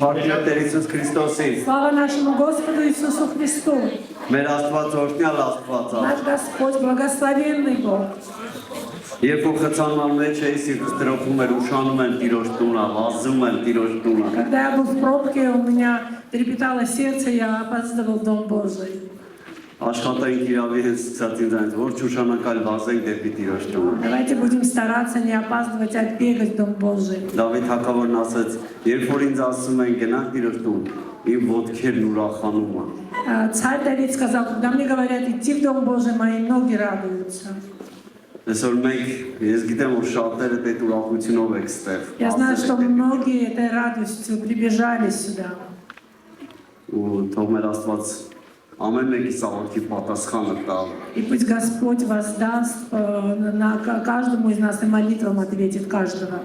Արդյոք Տեր Հիսուս Քրիստոսի Слава нашему Господу Иисусу Христу. Մեր Աստված օրհնյալ Աստված է Наш Господь, благословенный Бог. Երբ որ խցանման մեջ էի սիրտս տրոփում էր ուշանում եմ Տիրոջ տունը վազում եմ Տիրոջ տունը Когда я был в пробке, у меня трепетало сердце, я опаздывал в Дом Божий. Աշխատանք իրավի հենց ցած ինձ այնց որ ճուշանակալ վազենք դեպի Տիրոջ տունը Давайте будем стараться не опаздывать, а бегать в Дом Божий. Դավիթ հակավորն ասաց երբ որ ինձ ասում են գնանք Տիրոջ տուն իմ ոտքերն ուրախանում են Царь Давид сказал, когда мне говорят идти в Дом Божий, мои ноги радуются. Այսօր մենք ես գիտեմ որ շատերը այդ ուրախությունով եք ստեղ Я знаю, что многие этой радостью прибежали сюда. ու թող մեր Աստված ամեն մեկի սաղորդի պատասխանը տա И пусть Господь воздаст каждому из нас и молитвам ответит каждого.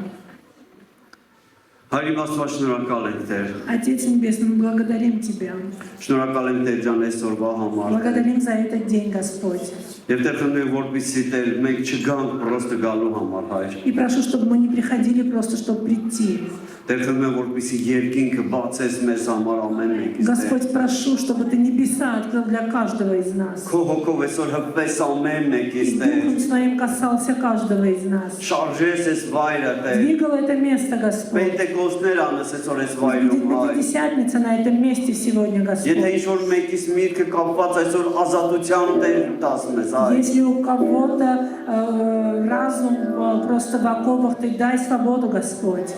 Հայր Աստված շնորհակալ ենք Տեր Отец Небесный, мы благодарим Тебя. Շնորհակալ ենք Տեր ջան այսօրվա համար Благодарим за этот день, Господь. Եվ Տեր խնդրում եմ որպեսզի Տեր մենք չգանք պրոստը գալու համար Հայր И прошу, чтобы мы не приходили просто, чтобы прийти. Տեր խնդրում եմ որպեսզի երկինքը բացես մեզ համար ամեն մեկից Господь, прошу, чтобы Ты небеса открыл для каждого из нас. Քո հոգով այսօր հպես ամեն մեկից И Տեր Духом Своим касался каждого из нас. շարժես այս վայրը Տեր Двигал это место, Господь. Պենտեկոստներ անես այսօր այս Будет վայրում Հայր Пятидесятница на этом месте сегодня, Եթե Господь. ինչ-որ մեկից միտքը կապված այսօր ազատության Տեր տաս մեզ Հայր Если у кого-то разум просто в оковах, Ты дай свободу, Господь.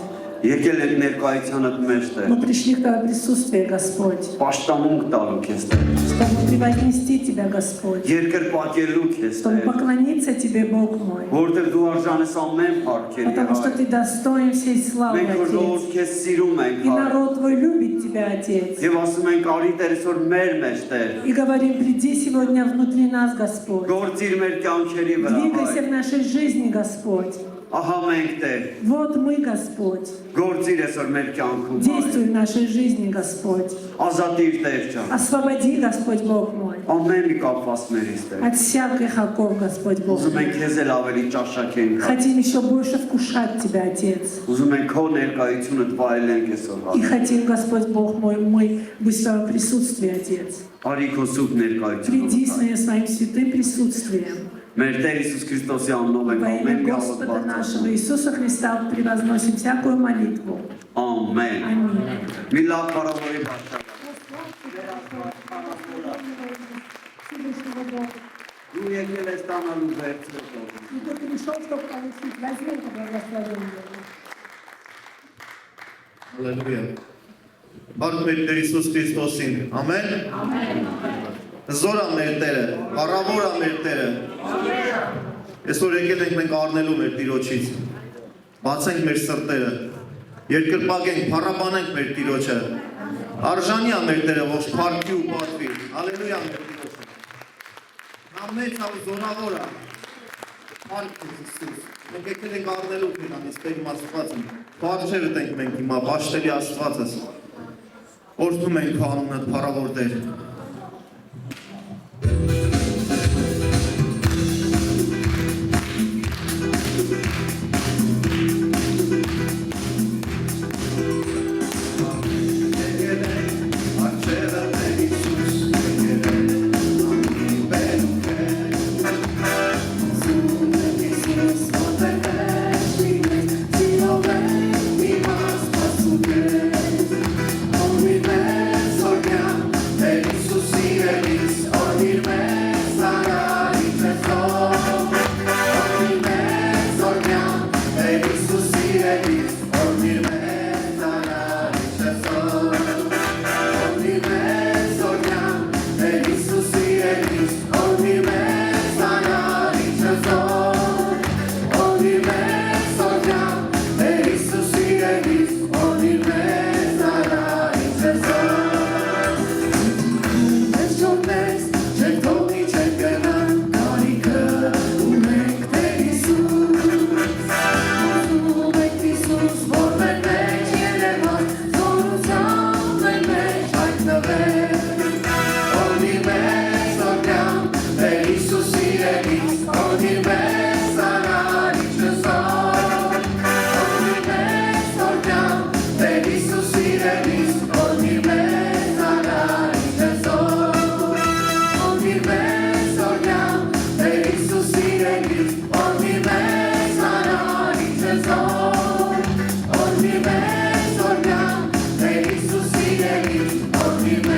Եկել եք ներկայությանդ մեջ Տեր Мы пришли к Твоему присутствию, Господь, Պաշտամունք տալու քեզ Տեր чтобы превознести Тебя, Господь, Երկրպագելու քեզ чтобы Տեր поклониться Тебе, Бог мой, Որտեղ դու արժանես ամեն փառքերի потому что Հայր Ты достоин всей славы, Մենք որ Отец. քեզ սիրում ենք И Հայր народ Твой любит Тебя, Отец. Եվ ասում ենք արի Տեր այսօր մեր մեջ Տեր И говорим, приди сегодня внутри нас, Господь. Գործիր մեր կյանքերի վրա Двигайся Հայր в нашей жизни, Господь. Ահա մենք Տեր Вот мы, Господь. գործիր այսօր մեր կյանքում Հայր Действуй в нашей жизни, Господь. Ազատիր Տեր ջան Освободи, Господь, Бог мой, ամեն մի կապված մերից Տեր от всяких оков, Господь, Бог Ուզում мой. ենք քեզ էլ ավելի ճաշակենք Хотим еще больше вкушать Тебя, Отец. Ուզում ենք քո ներկայությունը վայելենք այսօր И Հայր хотим, Господь, Бог мой, быть в Твоем присутствии, Отец. Արի քո սուրբ Приди ներկայությունը своим святым присутствием. Մեր Տեր Հիսուս Քրիստոսի անունով ենք Во ամեն имя մի Господа աղոթ нашего Иисуса Христа превозносим всякую молитву. Ամեն Аминь. Մի լավ բարավորի բաշտակ Դու եկել ես տանալու վերջը И ты пришел, чтобы получить, возьми это благословение. Հալելույա։ Բարդ մեր Տեր Հիսուս Քրիստոսին։ Ամեն։ Զորա մեր Տերը, առավորա մեր Տերը։ Այսօր եկել ենք մենք առնելու մեր Տիրոջից։ Բացենք մեր սրտերը։ Երկրպագենք, փառաբանենք մեր Տիրոջը։ Արժանի է մեր Տերը, ողջ փառքի ու պատվի։ Հալելույա մեր Տիրոջը։ Նա մեծ է ու զորավոր է։ Փառք Հիսուս։ Մենք եկել ենք առնելու քեզանից Տեր Աստվածը։ Բարձր ենք մենք հիմա Բաշտելի Աստվածս։ Օրհնում ենք քո անունը փառավոր Տեր։ Hey, Oricum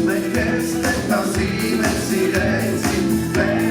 me este, ca si me silenzi,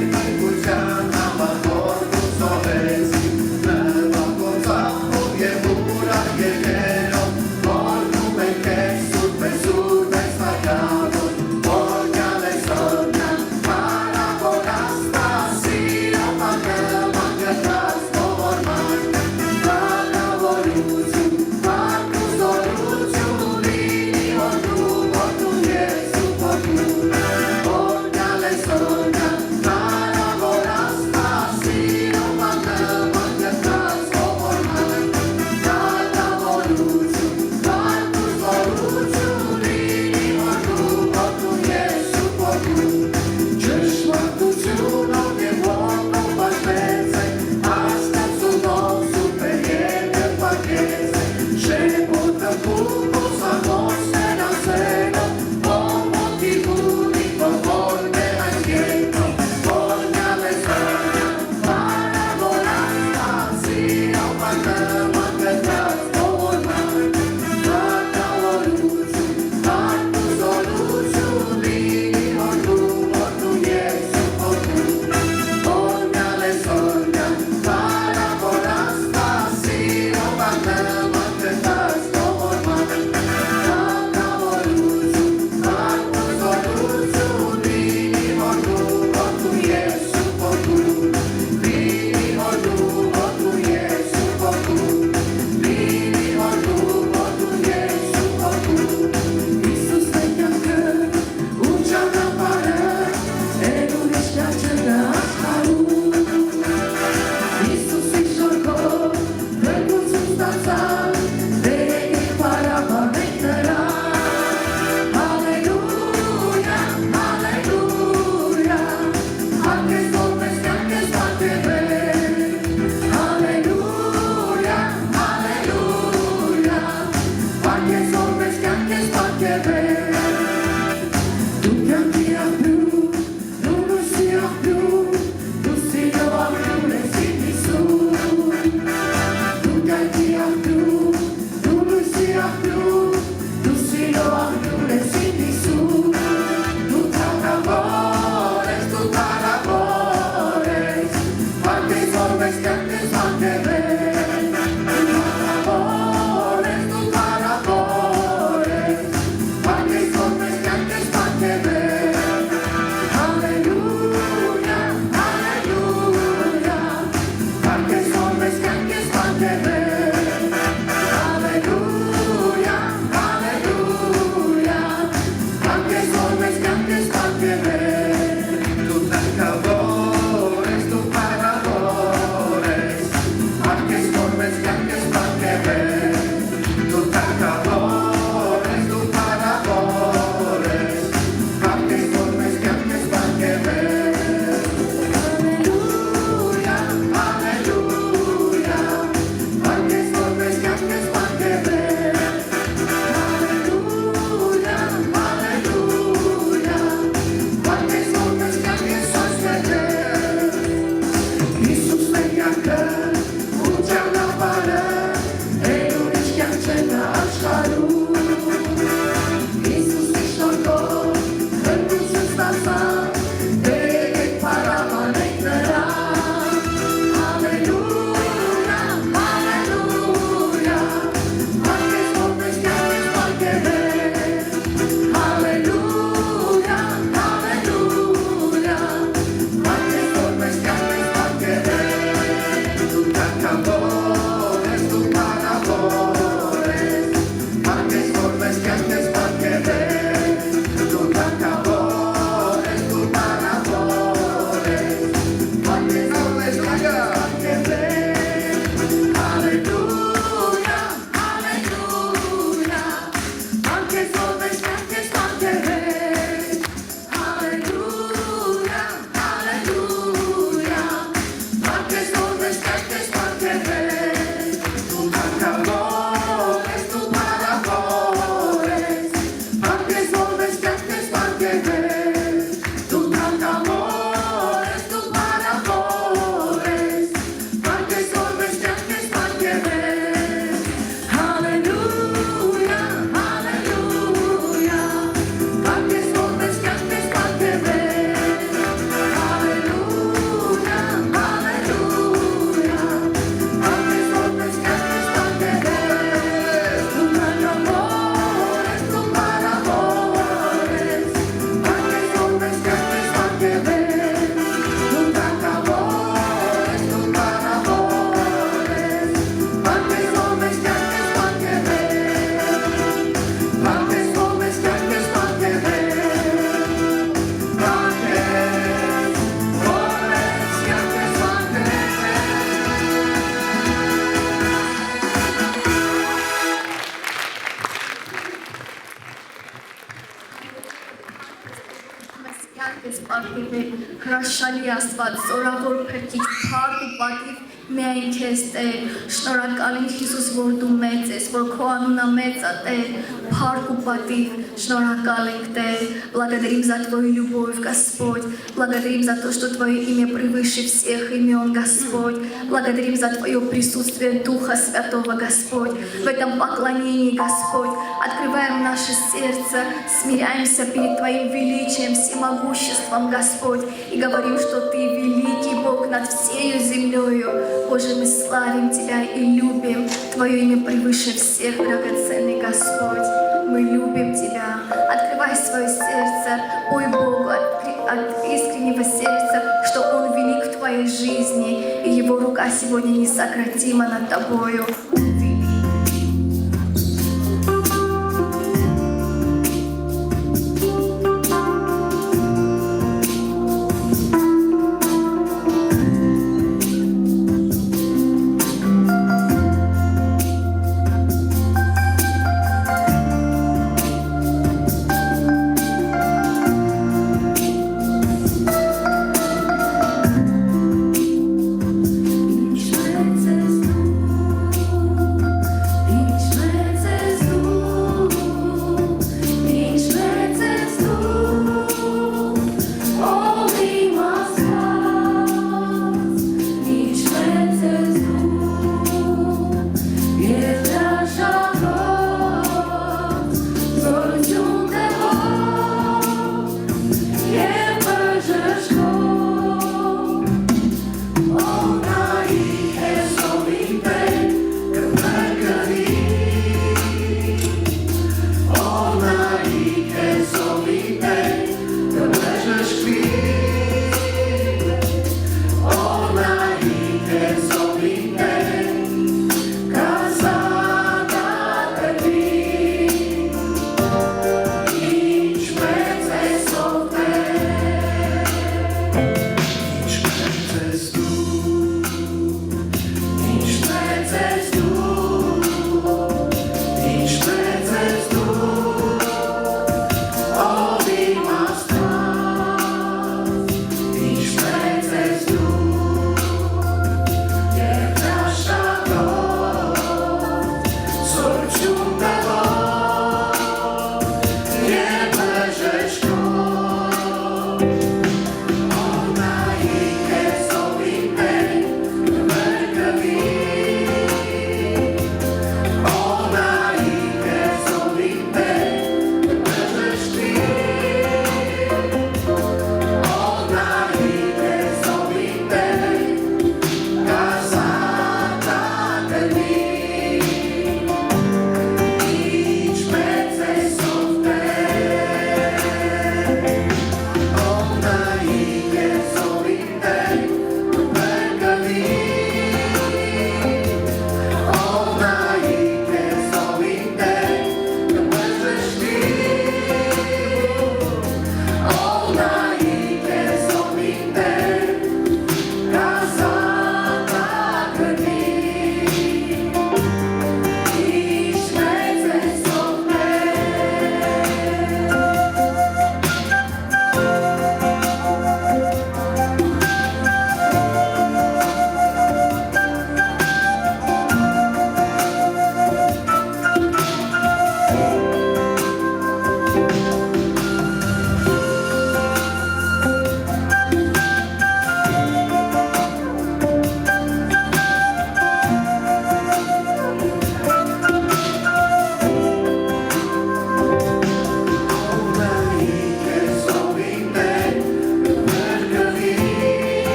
Հրաշալի Աստված, զորավոր փրկիչ, փառք ու պատիվ միայն քեզ Տեր, շնորհակալ ենք Հիսուս, որ դու մեծ ես, որ քո անունը մեծ է Տեր, փառք ու պատիվ, шнуракал ենք Տեր, благодарим за Твою любовь, Господь, благодарим за то, что Твое имя превыше всех имен, Господь, благодарим за Твое присутствие Духа Святого, Господь, в этом поклонении, Господь, открываем наше сердце, смиряемся перед Твоим величием, всемогуществом, Господь, и говорим, что Ты великий Бог над всею землею. Боже, мы славим Тебя и любим. Твое имя превыше всех, драгоценный Господь. Мы любим Тебя. Открывай свое сердце, ой Богу, от искреннего сердца, что Он велик в Твоей жизни, и Его рука сегодня несократима над Тобою.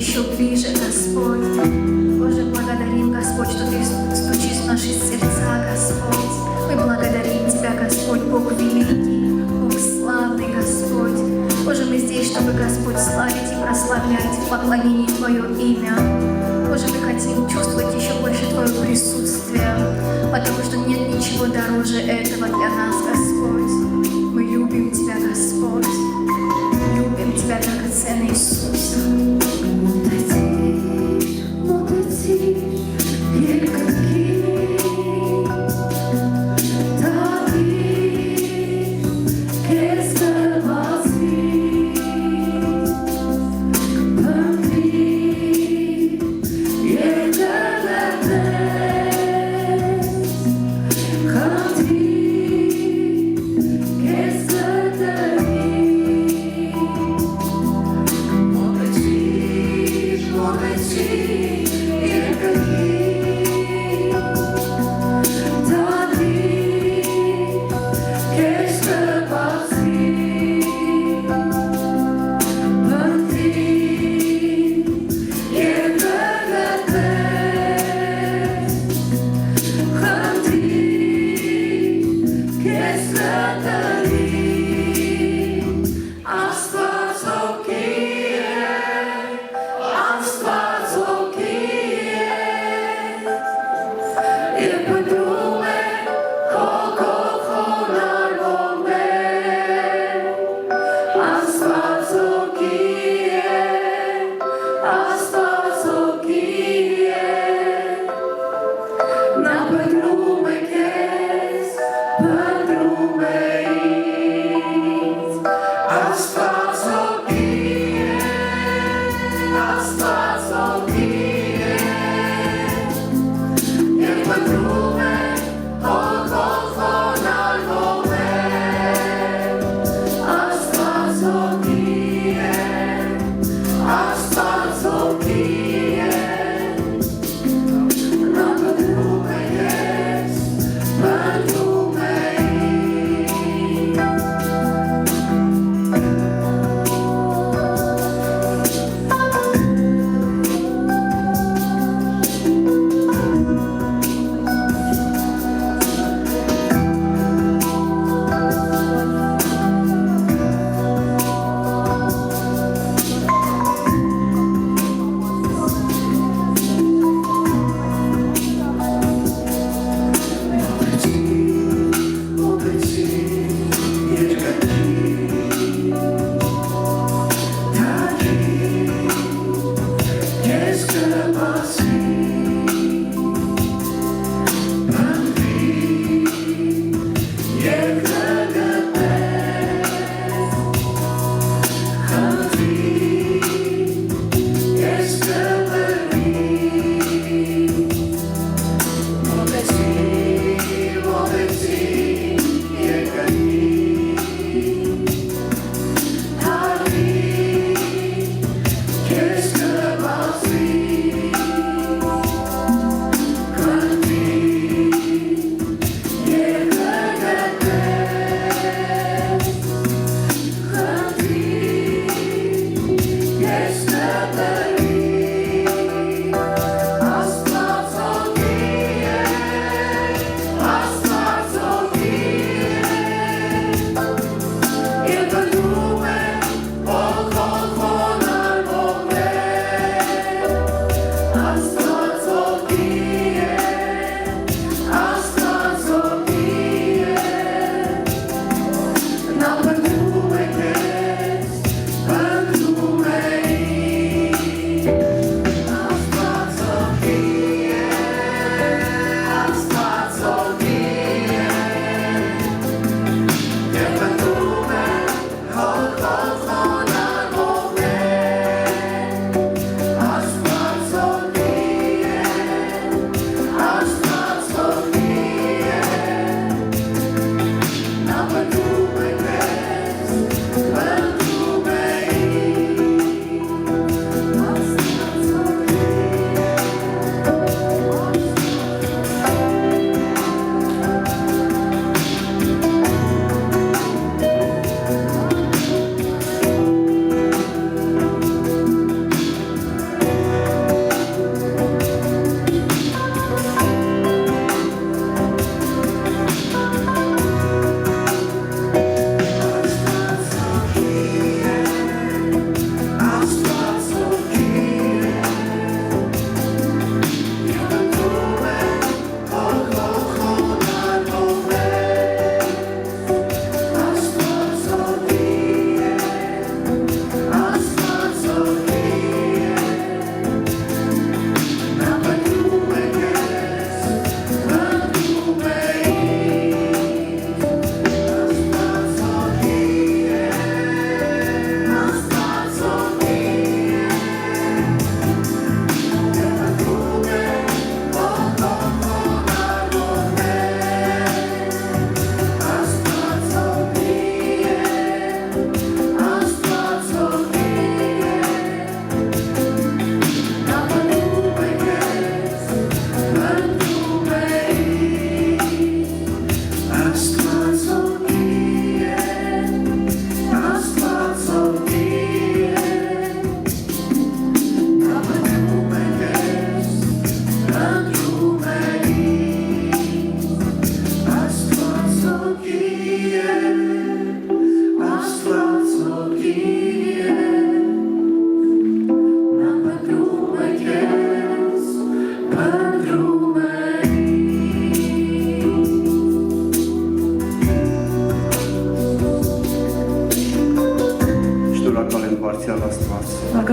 еще ближе, Господь. Боже, благодарим, Господь, что Ты стучишь в наши сердца, Господь. Мы благодарим Тебя, Господь, Бог великий, Бог славный, Господь. Боже, мы здесь, чтобы, Господь, славить и прославлять в поклонении Твое имя. Боже, мы хотим чувствовать еще больше Твое присутствие, потому что нет ничего дороже этого для нас, Господь. Мы любим Тебя, Господь. Любим Тебя, драгоценный Иисус. Молодцы.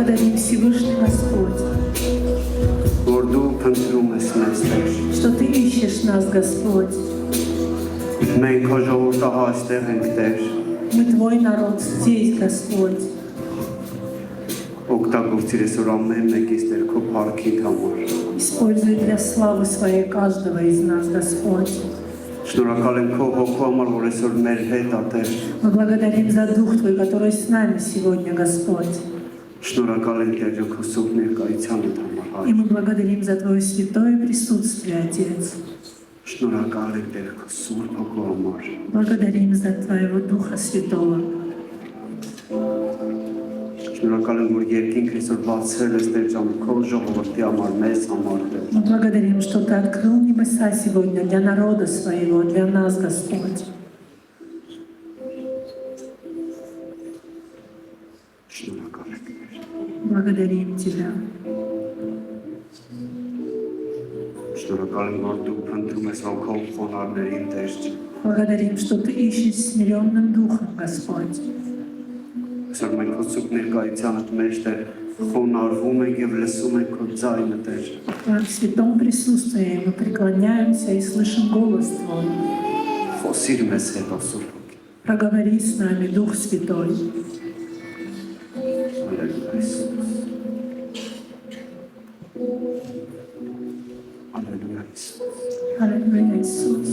Благодарим Всевышний Господь, որ դու փնտրում ես մեզ Տեր։ что Ты ищешь нас, Господь. Մենք քո ժողովուրդը այստեղ ենք Տեր։ Мы Твой народ здесь, Господь. Օգտագործիր այսօր ամեն մեկից Տեր քո փառքի համար։ Используй для славы Своей каждого из нас, Господь. Շնորհակալ եմ քո հոգու համար, որ այսօր մեր հետ ա Տեր։ Мы благодарим за Дух Твой, который с нами сегодня, Господь. Շնորհակալ եմ Տեր քո սուրբ ներկայությանդ համար։ И мы благодарим за Твое святое присутствие, Отец. Շնորհակալ եմ Տեր քո սուրբ հոգու համար։ Благодарим за Твоего Духа Святого. Շնորհակալ եմ, որ երկինքը այսօր բացել ես Տեր ջան քո ժողովրդի համար, մեզ համար Տեր։ Мы благодарим, что Ты открыл небеса сегодня для народа Своего, для нас, Господь. Շնորհակալ եմ Տեր։ Благодарим Тебя. Շնորհակալ եմ, որ դու փնտրում ես հոգով խոնարհներին Տեր ջան։ Благодарим, что Ты ищешь смиренным духом, Господь. Այսօր մենք քո սուրբ ներկայությանդ մեջ Տեր խոնարհվում ենք եւ լսում ենք քո ձայնը Տեր։ В Твоем святом присутствии мы преклоняемся и слышим голос Твой. Խոսիր մեզ հետ Սուրբ Հոգի։ Проговори с нами, Дух Святой. Ալելույա Իսուս։ Ալելույա Իսուս։ Аллилуйя, Иисус.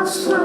Աստված